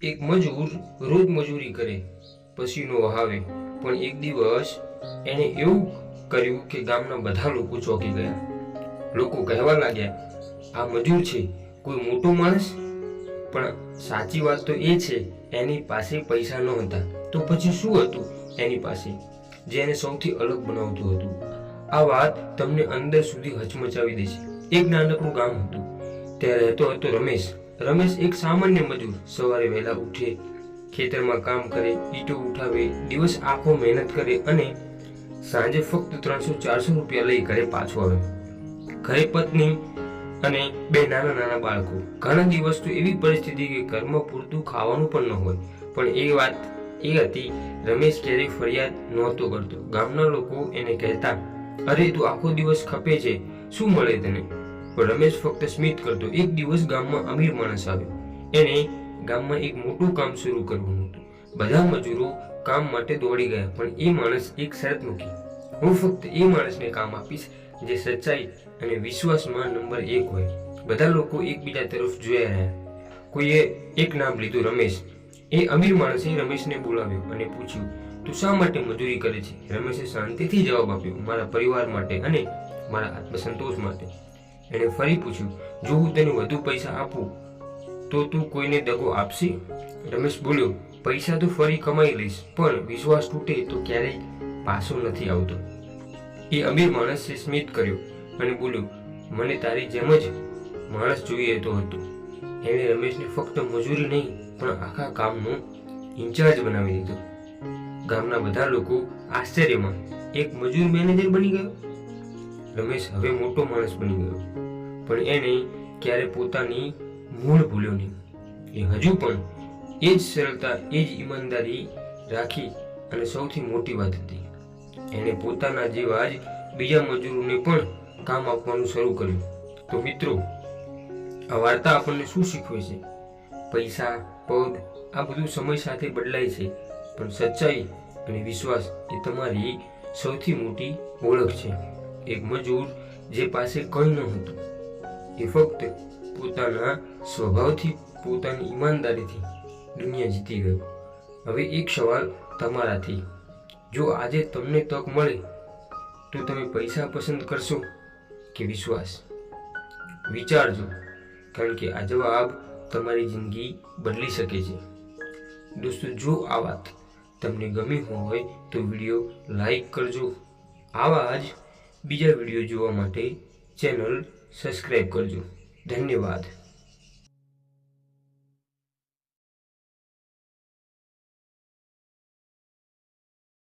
એક મજૂર રોજ મજૂરી કરે, પસીનો વહાવે, પણ એક દિવસ એણે એવું કર્યું કે ગામના બધા લોકો ચોંકી ગયા. લોકો કહેવા લાગ્યા, આ મજૂર છે, કોઈ મોટો માણસ? પણ સાચી વાત તો એ છે, એની પાસે પૈસા નહોતા. તો પછી શું હતું એની પાસે, જે એને સૌથી અલગ બનાવતું હતું? આ વાત તમને અંદર સુધી હચમચાવી દેશે. એક નાનકડું ગામ હતું. ત્યાં રહેતો હતો રમેશ. રમેશ એક સામાન્ય મજૂર. સવારે વહેલા ઉઠે, ખેતરમાં કામ કરે, ઈંટો ઉઠાવે, દિવસ આખો મહેનત કરે અને સાંજે ફક્ત 300-400 રૂપિયા લઈ ઘરે પાછો આવે. ઘરે પત્ની અને બે નાના બાળકો. ઘણા દિવસ તો એવી પરિસ્થિતિ કે ઘરમાં પૂરતું ખાવાનું પણ ન હોય. પણ એ વાત એ હતી, રમેશ ક્યારેય ફરિયાદ નહોતો કરતો. ગામના લોકો એને કહેતા, અરે તું આખો દિવસ ખપે છે, શું મળે તને? પણ રમેશ ફક્ત સ્મિત કરતો. એક દિવસ ગામમાં અમીર માણસ આવ્યો. એણે ગામમાં એક મોટું કામ શરૂ કરવું હતું. બધા મજૂરો કામ માટે દોડી ગયા, પણ એ માણસ એક શરત મૂકી, હું ફક્ત એ માણસને કામ આપીશ જે સચ્ચાઈ અને વિશ્વાસમાં નંબર 1 હોય. બધા લોકો એકબીજા તરફ જોયા રહ્યા. કોઈએ એક નામ લીધું, રમેશ. એ અમીર માણસે રમેશને બોલાવ્યો અને પૂછ્યું, તું શા માટે મજૂરી કરે છે? રમેશે શાંતિથી જવાબ આપ્યો, મારા પરિવાર માટે અને મારા આત્મસંતોષ માટે. એણે ફરી પૂછ્યું, જો હું તને વધુ પૈસા આપું તો તું કોઈને દગો આપશે? રમેશ બોલ્યો, પૈસા તો ફરી કમાઈ લઈશ, પણ વિશ્વાસ તૂટે તો ક્યારેય પાછો નથી આવતો. એ અમીર માણસે સ્મિત કર્યો અને બોલ્યો, મને તારી જેમ જ માણસ જોઈએ તો હતો. એણે રમેશને ફક્ત મજૂરી નહીં, પણ આખા કામનો ઇન્ચાર્જ બનાવી દીધો. ગામના બધા લોકો આશ્ચર્યમાં, એક મજૂર મેનેજર બની ગયો? રમેશ હવે મોટો માણસ બની ગયો, પણ એણે ક્યારે પોતાની મૂળ ભૂલ્યો નહીં. એ હજુ પણ એ જ સરળતા, એ જ ઈમાનદારી રાખી, અને સૌથી મોટી વાત હતી, એણે પોતાના જેવા જ બીજા મજૂરોને પણ કામ આપવાનું શરૂ કર્યું. તો મિત્રો, આ વાર્તા આપણને શું શીખવે છે? પૈસા, પદ, આ બધું સમય સાથે બદલાય છે, પણ સચ્ચાઈ અને વિશ્વાસ એ તમારી સૌથી મોટી ઓળખ છે. એક મજૂર જે પાસે કંઈ ન હતું, એ ફક્ત પોતાના સ્વભાવથી, પોતાની ઈમાનદારીથી દુનિયા જીતી ગયો. હવે એક સવાલ તમારાથી, જો આજે તમને તક મળે તો તમે પૈસા પસંદ કરશો કે વિશ્વાસ? વિચારજો, કારણ કે આ જવાબ તમારી જિંદગી બદલી શકે છે. દોસ્તો, જો આ વાત તમને ગમી હોય તો વિડીયો લાઈક કરજો. આવા જ બીજા વિડીયો જોવા માટે ચેનલ સબસ્ક્રાઈબ કરજો. ધન્યવાદ.